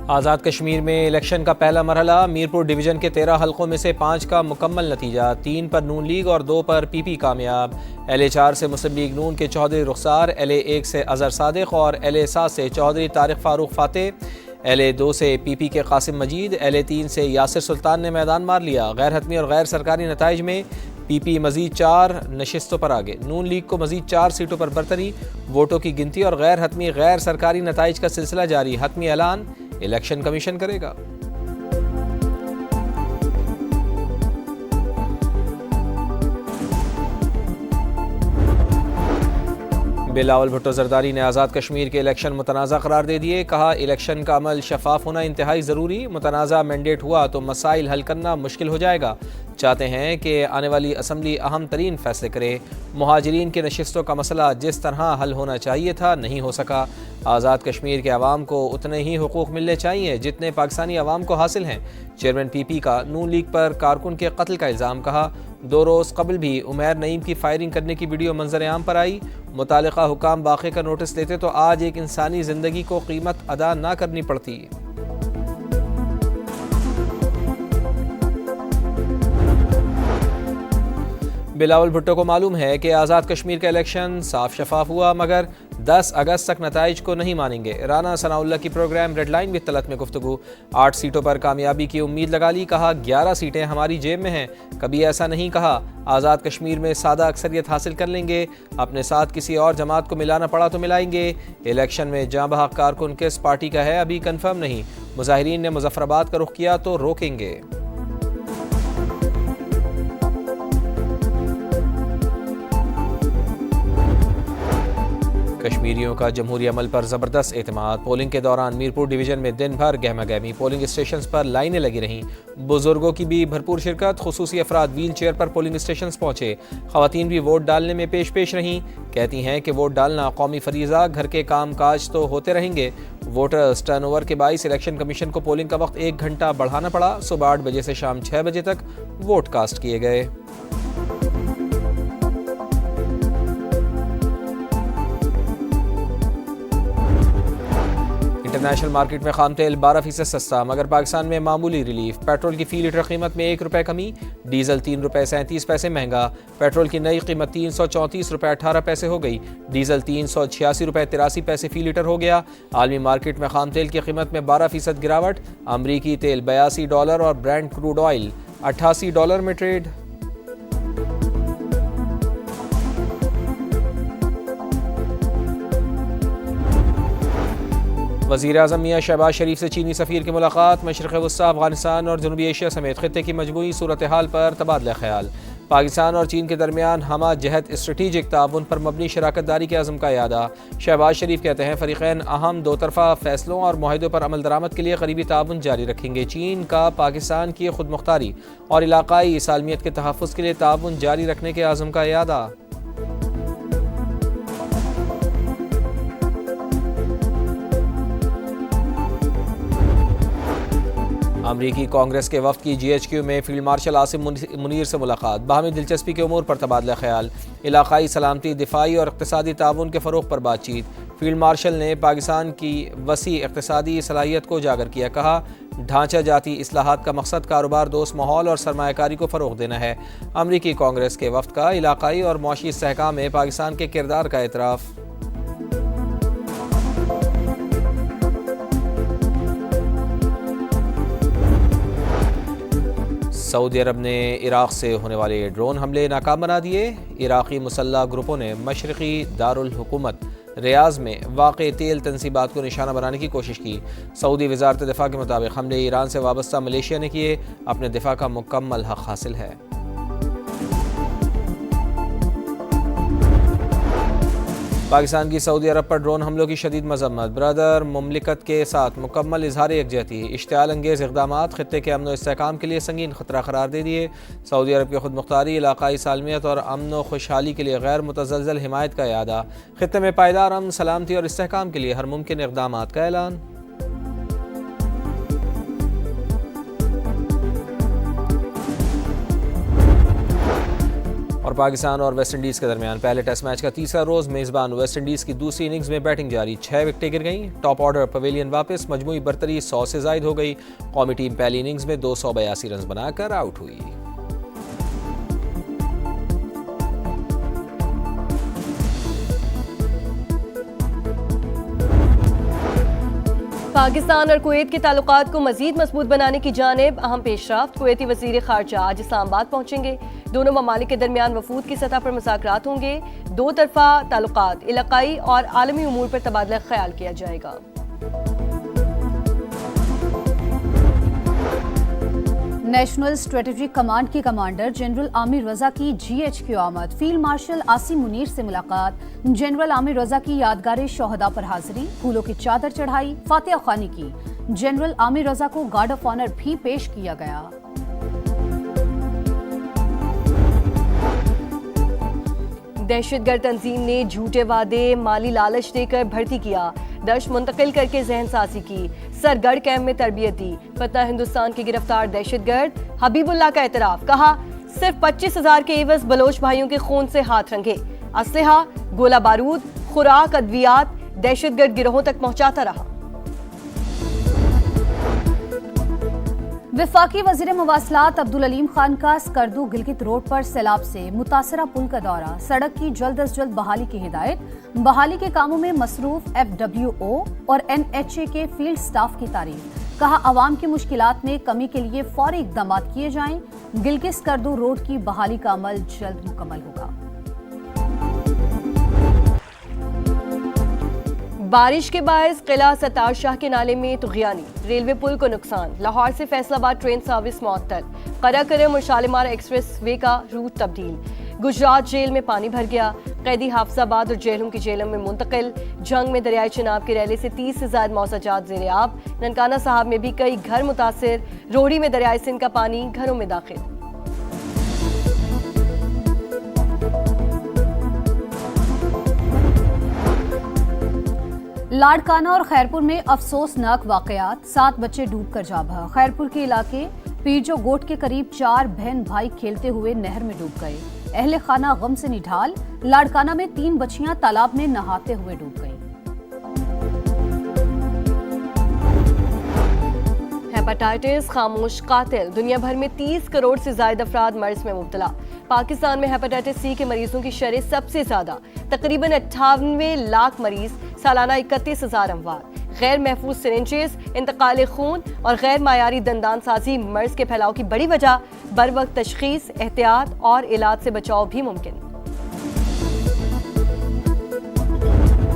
آزاد کشمیر میں الیکشن کا پہلا مرحلہ، میرپور ڈویژن کے 13 حلقوں میں سے 5 کا مکمل نتیجہ، 3 پر نون لیگ اور 2 پر پی پی کامیاب۔ LA4 سے مسلم لیگ نون کے چودھری رخسار، LA1 سے اظہر صادق اور LA7 سے چودھری طارق فاروق فاتح، LA2 سے پی پی کے قاسم مجید، LA3 سے یاسر سلطان نے میدان مار لیا۔ غیر حتمی اور غیر سرکاری نتائج میں پی پی مزید 4 نشستوں پر آگے، نون لیگ کو مزید 4 سیٹوں پر برتری۔ ووٹوں کی گنتی اور غیر حتمی غیر سرکاری نتائج کا سلسلہ جاری، حتمی اعلان الیکشن کمیشن کرے گا۔ بلاول بھٹو زرداری نے آزاد کشمیر کے الیکشن متنازع قرار دے دیے، کہا الیکشن کا عمل شفاف ہونا انتہائی ضروری، متنازع مینڈیٹ ہوا تو مسائل حل کرنا مشکل ہو جائے گا، چاہتے ہیں کہ آنے والی اسمبلی اہم ترین فیصلے کرے۔ مہاجرین کے نشستوں کا مسئلہ جس طرح حل ہونا چاہیے تھا نہیں ہو سکا، آزاد کشمیر کے عوام کو اتنے ہی حقوق ملنے چاہیے جتنے پاکستانی عوام کو حاصل ہیں۔ چیئرمین پی پی کا نون لیگ پر کارکن کے قتل کا الزام، کہا 2 روز قبل بھی عمیر نعیم کی فائرنگ کرنے کی ویڈیو منظر عام پر آئی، متعلقہ حکام واقعے کا نوٹس لیتے تو آج ایک انسانی زندگی کو قیمت ادا نہ کرنی پڑتی۔ بلاول بھٹو کو معلوم ہے کہ آزاد کشمیر کا الیکشن صاف شفاف ہوا، مگر 10 اگست تک نتائج کو نہیں مانیں گے۔ رانا ثناء اللہ کی program red line with Talat میں گفتگو، 8 سیٹوں پر کامیابی کی امید لگا لی، کہا 11 سیٹیں ہماری جیب میں ہیں، کبھی ایسا نہیں کہا آزاد کشمیر میں سادہ اکثریت حاصل کر لیں گے، اپنے ساتھ کسی اور جماعت کو ملانا پڑا تو ملائیں گے۔ الیکشن میں جاں بحق کارکن کس پارٹی کا ہے ابھی کنفرم نہیں، مظاہرین نے مظفر آباد کا رخ کیا تو روکیں گے۔ کشمیریوں کا جمہوری عمل پر زبردست اعتماد، پولنگ کے دوران میرپور ڈویژن میں دن بھر گہما گہمی، پولنگ اسٹیشنز پر لائنیں لگی رہیں، بزرگوں کی بھی بھرپور شرکت، خصوصی افراد ویل چیئر پر پولنگ اسٹیشنز پہنچے، خواتین بھی ووٹ ڈالنے میں پیش رہیں، کہتی ہیں کہ ووٹ ڈالنا قومی فریضہ، گھر کے کام کاج تو ہوتے رہیں گے۔ ووٹرز ٹرن اوور کے باعث الیکشن کمیشن کو پولنگ کا وقت 1 گھنٹہ بڑھانا پڑا، صبح 8 بجے سے شام 6 بجے تک ووٹ کاسٹ کیے گئے۔ انٹرنیشنل مارکیٹ میں خام تیل 12% سستا، مگر پاکستان میں معمولی ریلیف، پیٹرول کی فی لیٹر قیمت میں 1 روپے کمی، ڈیزل 3 روپے 37 پیسے مہنگا، پیٹرول کی نئی قیمت 334 روپے 18 پیسے ہو گئی، ڈیزل 386 روپے 83 پیسے فی لیٹر ہو گیا۔ عالمی مارکیٹ میں خام تیل کی قیمت میں 12% گراوٹ، امریکی تیل $82 اور برینٹ کروڈ آئل $88 میں ٹریڈ۔ وزیر اعظم میاں شہباز شریف سے چینی سفیر کی ملاقات، مشرق وسطی، افغانستان اور جنوبی ایشیا سمیت خطے کی مجموعی صورتحال پر تبادلہ خیال، پاکستان اور چین کے درمیان ہمہ جہت اسٹریٹجک تعاون پر مبنی شراکت داری کے عزم کا اعادہ۔ شہباز شریف کہتے ہیں فریقین اہم 2 طرفہ فیصلوں اور معاہدوں پر عمل درآمد کے لیے قریبی تعاون جاری رکھیں گے۔ چین کا پاکستان کی خود مختاری اور علاقائی سالمیت کے تحفظ کے لیے تعاون جاری رکھنے کے عزم کا اعادہ۔ امریکی کانگریس کے وفد کی GHQ میں فیلڈ مارشل عاصم منیر سے ملاقات، باہمی دلچسپی کے امور پر تبادلہ خیال، علاقائی سلامتی، دفاعی اور اقتصادی تعاون کے فروغ پر بات چیت۔ فیلڈ مارشل نے پاکستان کی وسیع اقتصادی صلاحیت کو اجاگر کیا، کہا ڈھانچہ جاتی اصلاحات کا مقصد کاروبار دوست ماحول اور سرمایہ کاری کو فروغ دینا ہے۔ امریکی کانگریس کے وفد کا علاقائی اور معاشی استحکام میں پاکستان کے کردار کا اعتراف۔ سعودی عرب نے عراق سے ہونے والے ڈرون حملے ناکام بنا دیے، عراقی مسلح گروپوں نے مشرقی دارالحکومت ریاض میں واقع تیل تنصیبات کو نشانہ بنانے کی کوشش کی۔ سعودی وزارت دفاع کے مطابق حملے ایران سے وابستہ ملیشیا نے کیے، اپنے دفاع کا مکمل حق حاصل ہے۔ پاکستان کی سعودی عرب پر ڈرون حملوں کی شدید مذمت، برادر مملکت کے ساتھ مکمل اظہار یکجہتی، اشتعال انگیز اقدامات خطے کے امن و استحکام کے لیے سنگین خطرہ قرار دے دیے۔ سعودی عرب کی خود مختاری، علاقائی سالمیت اور امن و خوشحالی کے لیے غیر متزلزل حمایت کا اعادہ، خطے میں پائیدار امن، سلامتی اور استحکام کے لیے ہر ممکن اقدامات کا اعلان۔ اور پاکستان اور ویسٹ انڈیز کے درمیان پہلے ٹیسٹ میچ کا تیسرا روز میزبان ویسٹ انڈیز کی دوسری اننگز میں بیٹنگ جاری، 6 وکٹیں گر گئیں، ٹاپ آرڈر پویلین واپس، مجموعی برتری 100 سے زائد ہو گئی، قومی ٹیم پہلی اننگز میں 282 رنز بنا کر آؤٹ ہوئی۔ پاکستان اور کویت کے تعلقات کو مزید مضبوط بنانے کی جانب اہم پیش رفت، کویتی وزیر خارجہ آج اسلام آباد پہنچیں گے، دونوں ممالک کے درمیان وفود کی سطح پر مذاکرات ہوں گے، دو طرفہ تعلقات، علاقائی اور عالمی امور پر تبادلہ خیال کیا جائے گا۔ نیشنل اسٹریٹجک کمانڈ کی کمانڈر جنرل عامر رضا کی GH کی آمد، فیلڈ مارشل عاصم منیر سے ملاقات، جنرل عامر رضا کی یادگار شہداء پر حاضری، پھولوں کی چادر چڑھائی، فاتحہ خوانی کی، جنرل عامر رضا کو گارڈ آف آنر بھی پیش کیا گیا۔ دہشت گرد تنظیم نے جھوٹے وعدے، مالی لالچ دے کر بھرتی کیا، دشت منتقل کر کے ذہن سازی کی، سرگڑھ کیمپ میں تربیت دی، فتح ہندوستان کے گرفتار دہشت گرد حبیب اللہ کا اعتراف، کہا صرف 25,000 کے عوض بلوچ بھائیوں کے خون سے ہاتھ رنگے، اسلحہ، گولہ بارود، خوراک، ادویات دہشت گرد گروہوں تک پہنچاتا رہا۔ وفاقی وزیر مواصلات عبدالعلیم خان کا اسکردو گلگت روڈ پر سیلاب سے متاثرہ پل کا دورہ، سڑک کی جلد از جلد بحالی کی ہدایت، بحالی کے کاموں میں مصروف FWO اور NHA کے فیلڈ سٹاف کی تعریف، کہا عوام کی مشکلات میں کمی کے لیے فوری اقدامات کیے جائیں، گلگت اسکردو روڈ کی بحالی کا عمل جلد مکمل ہوگا۔ بارش کے باعث قلعہ ستار شاہ کے نالے میں طغیانی، ریلوے پل کو نقصان، لاہور سے فیصل آباد ٹرین سروس معطل، قرہ کرم اور شالیمار ایکسپریس وے کا روٹ تبدیل، گجرات جیل میں پانی بھر گیا، قیدی حافظ آباد اور جیلوں کی جیلوں میں منتقل، جنگ میں دریائے چناب کے ریلے سے 30 سے زائد موضوعات زیر آب، ننکانہ صاحب میں بھی کئی گھر متاثر، روہڑی میں دریائے سندھ کا پانی گھروں میں داخل۔ لاڑکانہ اور خیرپور میں افسوسناک واقعات، 7 بچے ڈوب کر جاں بحق، خیرپور کے علاقے پیرجو گوٹ کے قریب 4 بہن بھائی کھیلتے ہوئے نہر میں ڈوب گئے، اہل خانہ غم سے نڈھال، لاڑکانہ میں 3 بچیاں تالاب میں نہاتے ہوئے ڈوب گئیں۔ ہیپاٹائٹس خاموش قاتل، دنیا بھر میں 30 کروڑ سے زائد افراد مرض میں مبتلا، پاکستان میں ہیپاٹائٹس C کے مریضوں کی شرح سب سے زیادہ، تقریباً 98 لاکھ مریض، سالانہ 31,000 اموات، غیر محفوظ سرنجز، انتقال خون اور غیر معیاری دندان سازی مرض کے پھیلاؤ کی بڑی وجہ، بروقت تشخیص، احتیاط اور علاج سے بچاؤ بھی ممکن۔